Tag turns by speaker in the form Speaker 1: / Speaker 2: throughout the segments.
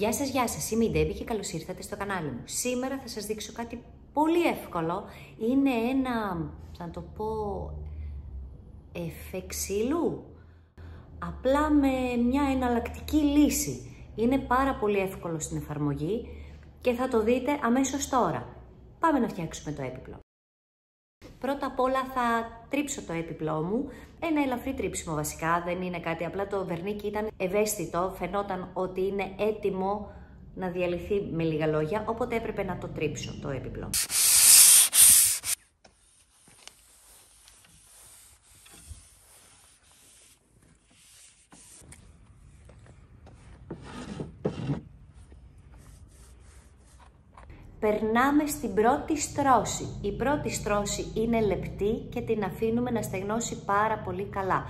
Speaker 1: Γεια σας, είμαι η Ντέμπη και καλώς ήρθατε στο κανάλι μου. Σήμερα θα σας δείξω κάτι πολύ εύκολο. Είναι ένα, θα το πω, εφέ ξύλου. Απλά με μια εναλλακτική λύση. Είναι πάρα πολύ εύκολο στην εφαρμογή και θα το δείτε αμέσως τώρα. Πάμε να φτιάξουμε το έπιπλο. Πρώτα απ' όλα θα τρίψω το έπιπλό μου, ένα ελαφρύ τρίψιμο βασικά, δεν είναι κάτι, απλά το βερνίκι ήταν ευαίσθητο, φαινόταν ότι είναι έτοιμο να διαλυθεί με λίγα λόγια, οπότε έπρεπε να το τρίψω το έπιπλο. Περνάμε στην πρώτη στρώση. Η πρώτη στρώση είναι λεπτή και την αφήνουμε να στεγνώσει πάρα πολύ καλά.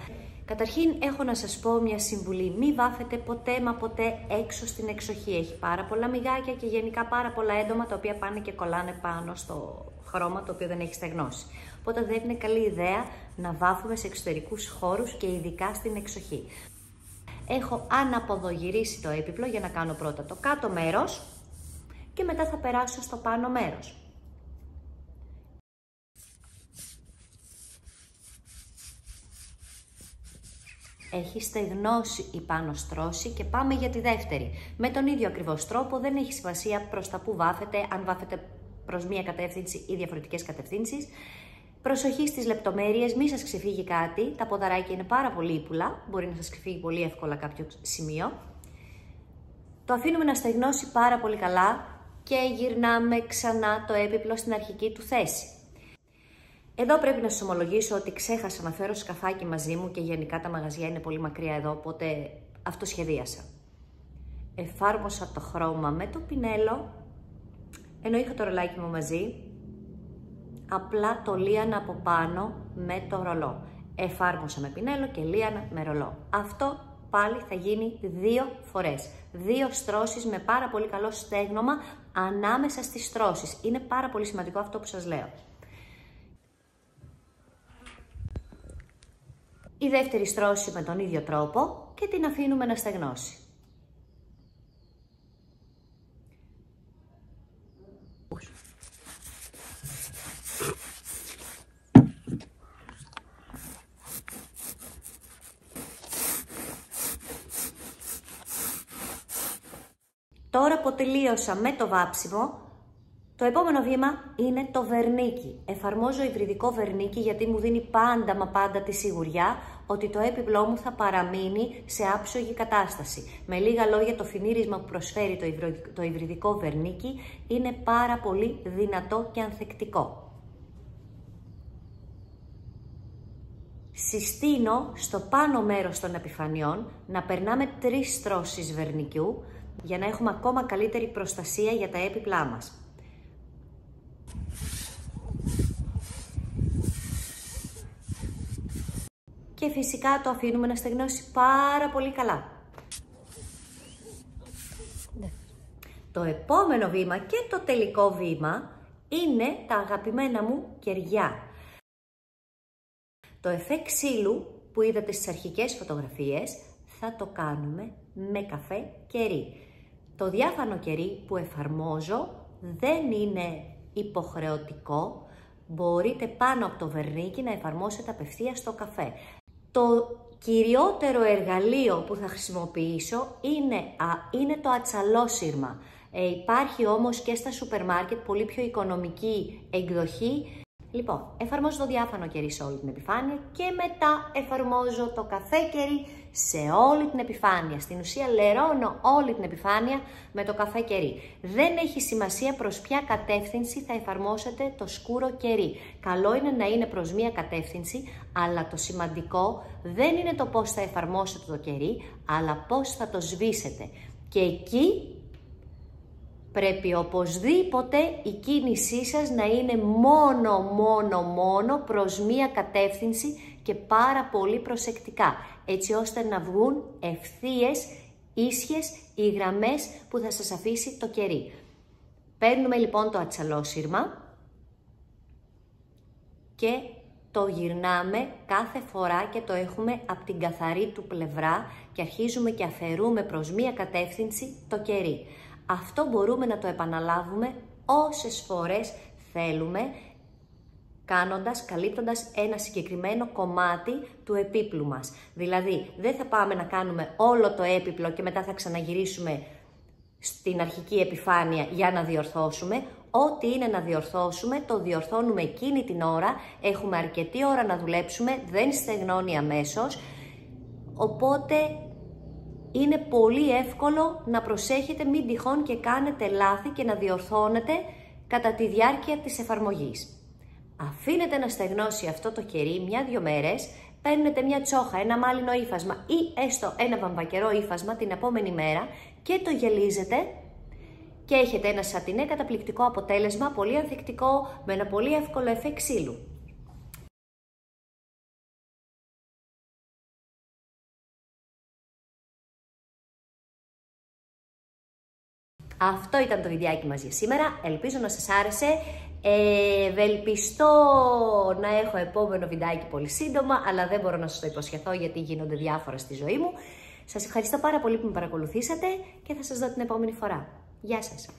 Speaker 1: Καταρχήν έχω να σας πω μια συμβουλή. Μη βάφετε ποτέ μα ποτέ έξω στην εξοχή. Έχει πάρα πολλά μυγάκια και γενικά πάρα πολλά έντομα τα οποία πάνε και κολλάνε πάνω στο χρώμα το οποίο δεν έχει στεγνώσει. Οπότε δεν είναι καλή ιδέα να βάφουμε σε εξωτερικούς χώρους και ειδικά στην εξοχή. Έχω αναποδογυρίσει το έπιπλο για να κάνω πρώτα το κάτω μέρος και μετά θα περάσω στο πάνω μέρος. Έχει στεγνώσει η πάνω στρώση και πάμε για τη δεύτερη. Με τον ίδιο ακριβώς τρόπο, δεν έχει σημασία προς τα που βάφετε, αν βάφετε προς μία κατεύθυνση ή διαφορετικές κατευθύνσεις. Προσοχή στις λεπτομέρειες, μη σας ξεφύγει κάτι, τα ποδαράκια είναι πάρα πολύ ύπουλα, μπορεί να σας ξεφύγει πολύ εύκολα κάποιο σημείο. Το αφήνουμε να στεγνώσει πάρα πολύ καλά και γυρνάμε ξανά το έπιπλο στην αρχική του θέση. Εδώ πρέπει να σας ομολογήσω ότι ξέχασα να φέρω σκαφάκι μαζί μου και γενικά τα μαγαζιά είναι πολύ μακριά εδώ, οπότε αυτό σχεδίασα. Εφάρμοσα το χρώμα με το πινέλο, ενώ είχα το ρολάκι μου μαζί, απλά το λίανα από πάνω με το ρολό. Εφάρμοσα με πινέλο και λίανα με ρολό. Αυτό πάλι θα γίνει 2 φορές. 2 στρώσεις με πάρα πολύ καλό στέγνομα ανάμεσα στις στρώσεις. Είναι πάρα πολύ σημαντικό αυτό που σας λέω. Η δεύτερη στρώση με τον ίδιο τρόπο και την αφήνουμε να στεγνώσει. Τώρα που τελείωσα με το βάψιμο, το επόμενο βήμα είναι το βερνίκι. Εφαρμόζω υβριδικό βερνίκι γιατί μου δίνει πάντα μα πάντα τη σιγουριά ότι το έπιπλό μου θα παραμείνει σε άψογη κατάσταση. Με λίγα λόγια, το φινίρισμα που προσφέρει το υβριδικό βερνίκι είναι πάρα πολύ δυνατό και ανθεκτικό. Συστήνω στο πάνω μέρος των επιφανειών να περνάμε 3 στρώσεις βερνικιού για να έχουμε ακόμα καλύτερη προστασία για τα έπιπλά μας. Και φυσικά το αφήνουμε να στεγνώσει πάρα πολύ καλά. Το επόμενο βήμα και το τελικό βήμα είναι τα αγαπημένα μου κεριά. Το εφέ ξύλου που είδατε στις αρχικές φωτογραφίες θα το κάνουμε με καφέ κερί. Το διάφανο κερί που εφαρμόζω δεν είναι υποχρεωτικό, μπορείτε πάνω από το βερνίκι να εφαρμόσετε απευθείας στο καφέ. Το κυριότερο εργαλείο που θα χρησιμοποιήσω είναι το ατσαλόσυρμα. Υπάρχει όμως και στα σούπερ μάρκετ πολύ πιο οικονομική εκδοχή. Λοιπόν, εφαρμόζω το διάφανο κερί σε όλη την επιφάνεια και μετά εφαρμόζω το καφέ κερί σε όλη την επιφάνεια. Στην ουσία λερώνω όλη την επιφάνεια με το καφέ κερί. Δεν έχει σημασία προς ποια κατεύθυνση θα εφαρμόσετε το σκούρο κερί. Καλό είναι να είναι προς μία κατεύθυνση, αλλά το σημαντικό δεν είναι το πώς θα εφαρμόσετε το κερί, αλλά πώς θα το σβήσετε. Και εκεί πρέπει οπωσδήποτε η κίνησή σας να είναι μόνο προς μία κατεύθυνση και πάρα πολύ προσεκτικά, έτσι ώστε να βγουν ευθείες, ίσιες οι γραμμές που θα σας αφήσει το κερί. Παίρνουμε λοιπόν το ατσαλόσυρμα και το γυρνάμε κάθε φορά και το έχουμε από την καθαρή του πλευρά και αρχίζουμε και αφαιρούμε προς μία κατεύθυνση το κερί. Αυτό μπορούμε να το επαναλάβουμε όσες φορές θέλουμε, καλύπτοντας ένα συγκεκριμένο κομμάτι του επίπλου μας. Δηλαδή, δεν θα πάμε να κάνουμε όλο το έπιπλο και μετά θα ξαναγυρίσουμε στην αρχική επιφάνεια για να διορθώσουμε. Ό,τι είναι να διορθώσουμε, το διορθώνουμε εκείνη την ώρα, έχουμε αρκετή ώρα να δουλέψουμε, δεν στεγνώνει αμέσως, οπότε είναι πολύ εύκολο να προσέχετε μην τυχόν και κάνετε λάθη και να διορθώνετε κατά τη διάρκεια της εφαρμογής. Αφήνετε να στεγνώσει αυτό το κερί 1-2 μέρες, παίρνετε μια τσόχα, ένα μάλινο ύφασμα ή έστω ένα βαμβακερό ύφασμα την επόμενη μέρα και το γελίζετε και έχετε ένα σατινέ καταπληκτικό αποτέλεσμα, πολύ ανθεκτικό, με ένα πολύ εύκολο εφέ ξύλου. Αυτό ήταν το βιντεάκι μας για σήμερα, ελπίζω να σας άρεσε. Ευελπιστώ να έχω επόμενο βιντεάκι πολύ σύντομα, αλλά δεν μπορώ να σας το υποσχεθώ γιατί γίνονται διάφορα στη ζωή μου. Σας ευχαριστώ πάρα πολύ που με παρακολουθήσατε και θα σας δω την επόμενη φορά. Γεια σας!